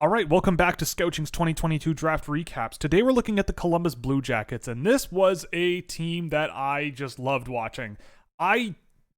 All right, welcome back to Scouching's 2022 Draft Recaps. Today we're looking at the Columbus Blue Jackets, and this was a team that I just loved watching. I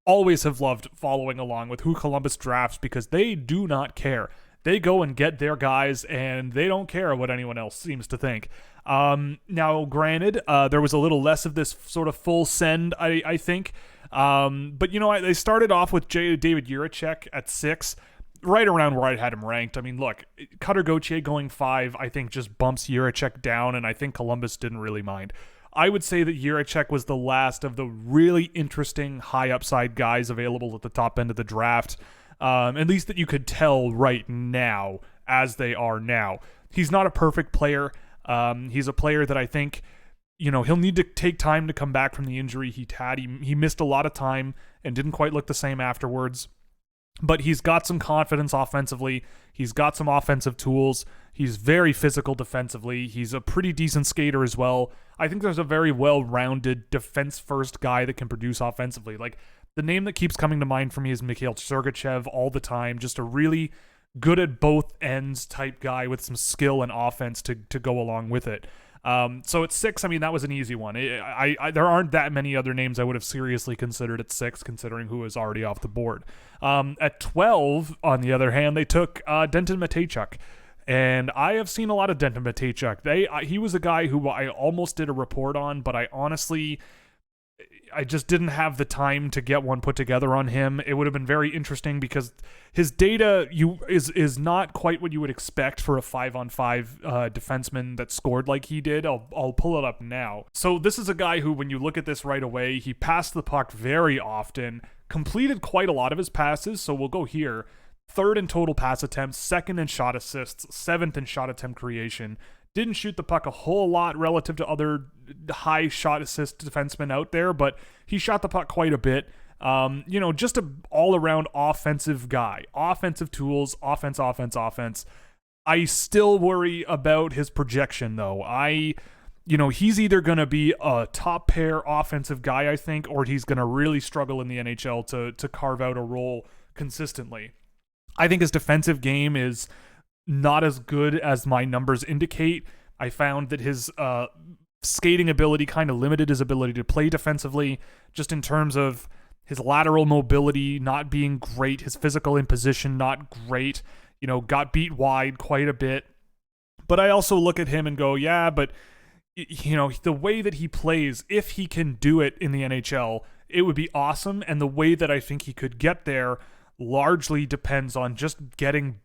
always have loved following along with who Columbus drafts because they do not care. They go and get their guys, and they don't care what anyone else seems to think. Now, granted, there was a little less of this sort of full send, I think. But, you know, they started off with David Yurichek at 6, right around where I had him ranked. I mean, look, Cutter Gauthier going 5, I think just bumps Yurichek down, and I think Columbus didn't really mind. I would say that Yurichek was the last of the really interesting high upside guys available at the top end of the draft, at least that you could tell right now as they are now. He's not a perfect player. He's a player that I think, you know, he'll need to take time to come back from the injury he had. He missed a lot of time and didn't quite look the same afterwards. But he's got some confidence offensively. He's got some offensive tools. He's very physical defensively. He's a pretty decent skater as well. I think there's a very well-rounded defense-first guy that can produce offensively. Like, the name that keeps coming to mind for me is Mikhail Sergachev all the time. Just a really good at both ends type guy with some skill and offense to go along with it. So at 6, I mean, that was an easy one. There aren't that many other names I would have seriously considered at 6, considering who was already off the board. At 12, on the other hand, they took Denton Mataychuk. And I have seen a lot of Denton Mataychuk. He was a guy who I almost did a report on, but I just didn't have the time to get one put together on him. It would have been very interesting because his data is not quite what you would expect for a 5-on-5 defenseman that scored like he did. I'll pull it up now. So this is a guy who, when you look at this right away, he passed the puck very often, completed quite a lot of his passes. So we'll go here. 3rd in total pass attempts, 2nd in shot assists, 7th in shot attempt creation. Didn't shoot the puck a whole lot relative to other high shot assist defensemen out there, but he shot the puck quite a bit. Just an all-around offensive guy. Offensive tools, offense. I still worry about his projection, though. He's either going to be a top pair offensive guy, I think, or he's going to really struggle in the NHL to carve out a role consistently. I think his defensive game is not as good as my numbers indicate. I found that his skating ability kind of limited his ability to play defensively, just in terms of his lateral mobility not being great, his physical imposition not great, got beat wide quite a bit. But I also look at him and go, yeah, but the way that he plays, if he can do it in the NHL, it would be awesome. And the way that I think he could get there largely depends on just getting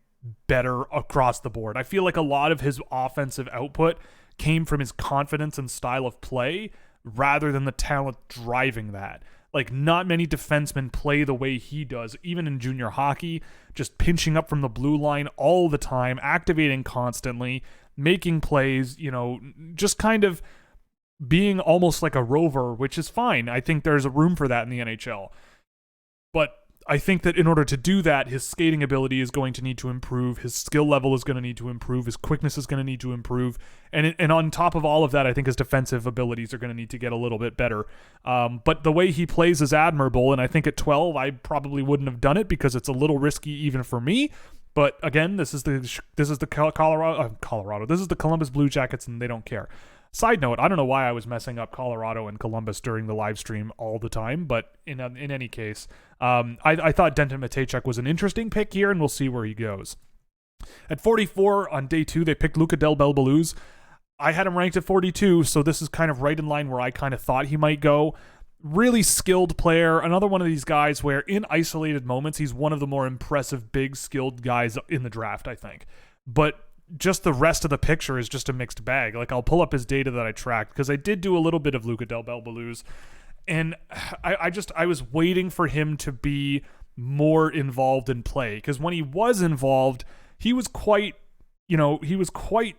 better across the board. I feel like a lot of his offensive output came from his confidence and style of play rather than the talent driving that. Like, not many defensemen play the way he does, even in junior hockey, just pinching up from the blue line all the time, activating constantly, making plays, just kind of being almost like a rover, which is fine. I think there's a room for that in the NHL. But I think that in order to do that, his skating ability is going to need to improve, his skill level is going to need to improve, his quickness is going to need to improve, and on top of all of that, I think his defensive abilities are going to need to get a little bit better. But the way he plays is admirable, and I think at 12, I probably wouldn't have done it because it's a little risky even for me. But again, this is the Colorado. This is the Columbus Blue Jackets, and they don't care. Side note, I don't know why I was messing up Colorado and Columbus during the live stream all the time, but in any case, I thought Denton Mataychuk was an interesting pick here, and we'll see where he goes. At 44 on day 2, they picked Luca Del Belbaluz. I had him ranked at 42, so this is kind of right in line where I kind of thought he might go. Really skilled player, another one of these guys where in isolated moments, he's one of the more impressive, big, skilled guys in the draft, I think. But just the rest of the picture is just a mixed bag. Like, I'll pull up his data that I tracked because I did do a little bit of Luca Del Belbaluz, and I was waiting for him to be more involved in play, because when he was involved, he was quite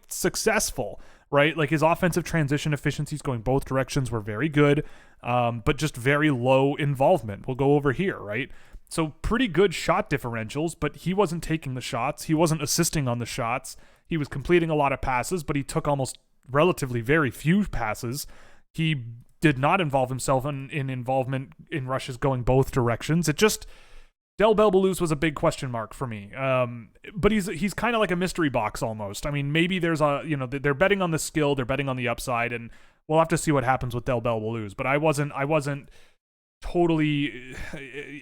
successful, right? Like, his offensive transition efficiencies going both directions were very good, but just very low involvement. We'll go over here, right? So pretty good shot differentials, but he wasn't taking the shots. He wasn't assisting on the shots. He was completing a lot of passes, but he took almost relatively very few passes. He did not involve himself in involvement in rushes going both directions. Del Belbaluz was a big question mark for me. But he's kind of like a mystery box almost. I mean, maybe there's they're betting on the skill, they're betting on the upside, and we'll have to see what happens with Del Belbaluz. But I wasn't totally.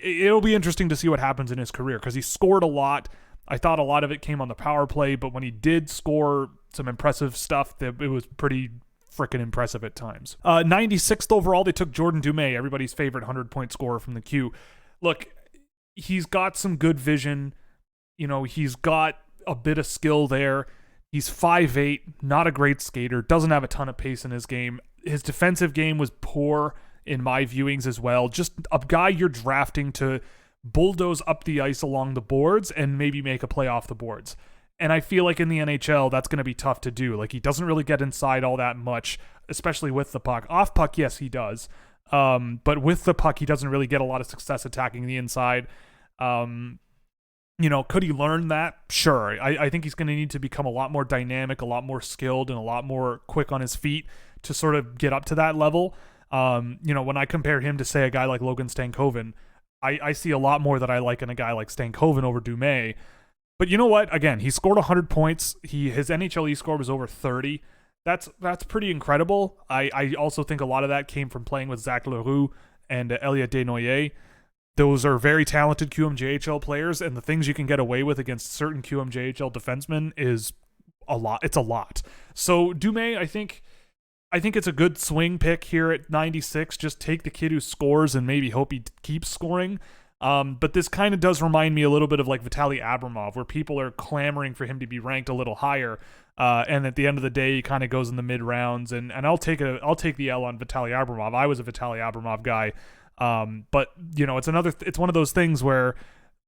It'll be interesting to see what happens in his career because he scored a lot. I thought a lot of it came on the power play, but when he did score some impressive stuff, it was pretty freaking impressive at times. 96th overall, they took Jordan Dumay, everybody's favorite 100-point scorer from the Q. Look, he's got some good vision. He's got a bit of skill there. He's 5'8", not a great skater, doesn't have a ton of pace in his game. His defensive game was poor in my viewings as well. Just a guy you're drafting to bulldoze up the ice along the boards and maybe make a play off the boards. And I feel like in the NHL, that's going to be tough to do. Like, he doesn't really get inside all that much, especially with the puck. Off puck, yes, he does. But with the puck, he doesn't really get a lot of success attacking the inside. Could he learn that? Sure. I think he's going to need to become a lot more dynamic, a lot more skilled, and a lot more quick on his feet to sort of get up to that level. When I compare him to, say, a guy like Logan Stankoven, I see a lot more that I like in a guy like Stankoven over Dumay. But you know what? Again, he scored 100 points. His NHL score was over 30. That's pretty incredible. I also think a lot of that came from playing with Zach Leroux and Elliot Desnoyers. Those are very talented QMJHL players, and the things you can get away with against certain QMJHL defensemen is a lot. It's a lot. So Dumay, I think it's a good swing pick here at 96. Just take the kid who scores and maybe hope he keeps scoring. But this kind of does remind me a little bit of like Vitaly Abramov, where people are clamoring for him to be ranked a little higher. And at the end of the day, he kind of goes in the mid rounds. And I'll take the L on Vitaly Abramov. I was a Vitaly Abramov guy. But it's one of those things where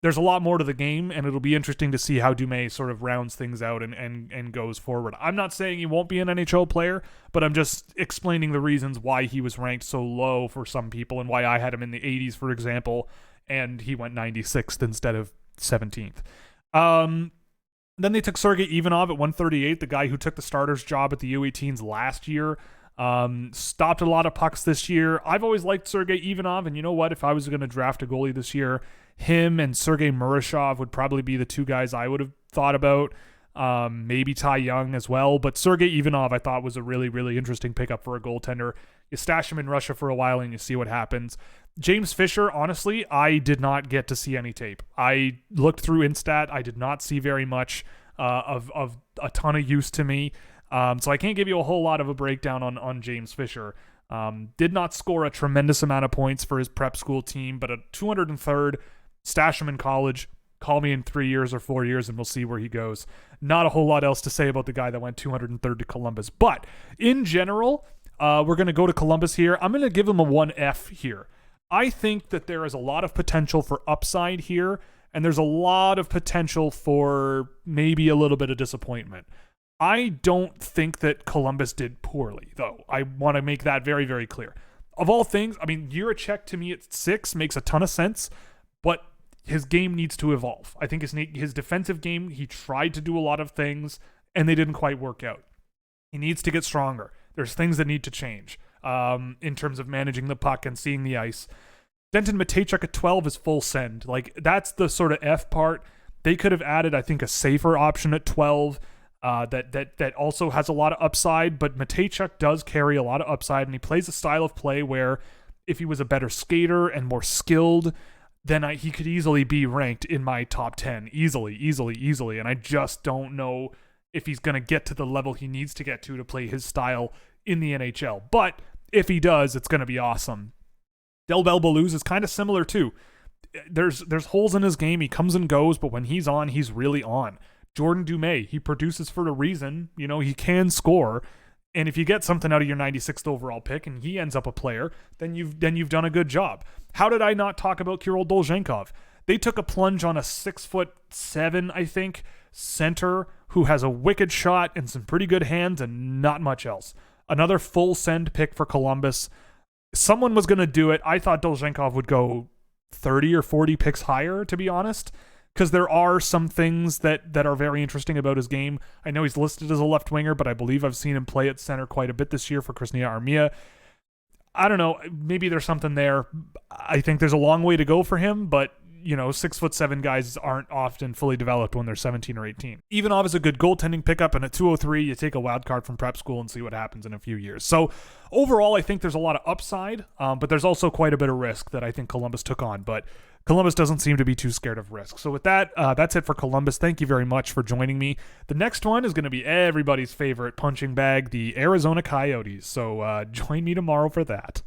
there's a lot more to the game, and it'll be interesting to see how Dumay sort of rounds things out and goes forward. I'm not saying he won't be an NHL player, but I'm just explaining the reasons why he was ranked so low for some people and why I had him in the 80s, for example, and he went 96th instead of 17th. Then they took Sergei Ivanov at 138, the guy who took the starter's job at the U18s last year. Stopped a lot of pucks this year. I've always liked Sergei Ivanov, and you know what? If I was going to draft a goalie this year, him and Sergei Murashov would probably be the two guys I would have thought about. Maybe Ty Young as well, but Sergei Ivanov I thought was a really, really interesting pickup for a goaltender. You stash him in Russia for a while and you see what happens. James Fisher, honestly, I did not get to see any tape. I looked through Instat. I did not see very much of a ton of use to me. So I can't give you a whole lot of a breakdown on James Fisher. Did not score a tremendous amount of points for his prep school team, but a 203rd, stash him in college, call me in 3 years or 4 years, and we'll see where he goes. Not a whole lot else to say about the guy that went 203rd to Columbus. But in general, we're going to go to Columbus here. I'm going to give him a 1F here. I think that there is a lot of potential for upside here, and there's a lot of potential for maybe a little bit of disappointment. I don't think that Columbus did poorly, though. I want to make that very, very clear. Of all things, I mean, Yurichek to me at 6 makes a ton of sense, but his game needs to evolve. I think his defensive game, he tried to do a lot of things, and they didn't quite work out. He needs to get stronger. There's things that need to change in terms of managing the puck and seeing the ice. Denton Mataychuk at 12 is full send. Like, that's the sort of F part. They could have added, I think, a safer option at 12 that also has a lot of upside, but Mataychuk does carry a lot of upside, and he plays a style of play where if he was a better skater and more skilled, then he could easily be ranked in my top 10. Easily. And I just don't know if he's going to get to the level he needs to get to play his style in the NHL. But if he does, it's going to be awesome. Del Belbaluz is kind of similar too. There's holes in his game. He comes and goes, but when he's on, he's really on. Jordan Dumay, he produces for a reason. He can score. And if you get something out of your 96th overall pick and he ends up a player, then you've done a good job. How did I not talk about Kirill Dolzhenkov? They took a plunge on a 6'7", I think, center who has a wicked shot and some pretty good hands and not much else. Another full send pick for Columbus. Someone was going to do it. I thought Dolzhenkov would go 30 or 40 picks higher, to be honest, because there are some things that are very interesting about his game. I know he's listed as a left winger, but I believe I've seen him play at center quite a bit this year for Krasnaya Armia. I don't know. Maybe there's something there. I think there's a long way to go for him, but 6'7" guys aren't often fully developed when they're 17 or 18. Ivanov is a good goaltending pickup, and at 203, you take a wild card from prep school and see what happens in a few years. So overall, I think there's a lot of upside, but there's also quite a bit of risk that I think Columbus took on. But Columbus doesn't seem to be too scared of risk. So with that, that's it for Columbus. Thank you very much for joining me. The next one is going to be everybody's favorite punching bag, the Arizona Coyotes. So join me tomorrow for that.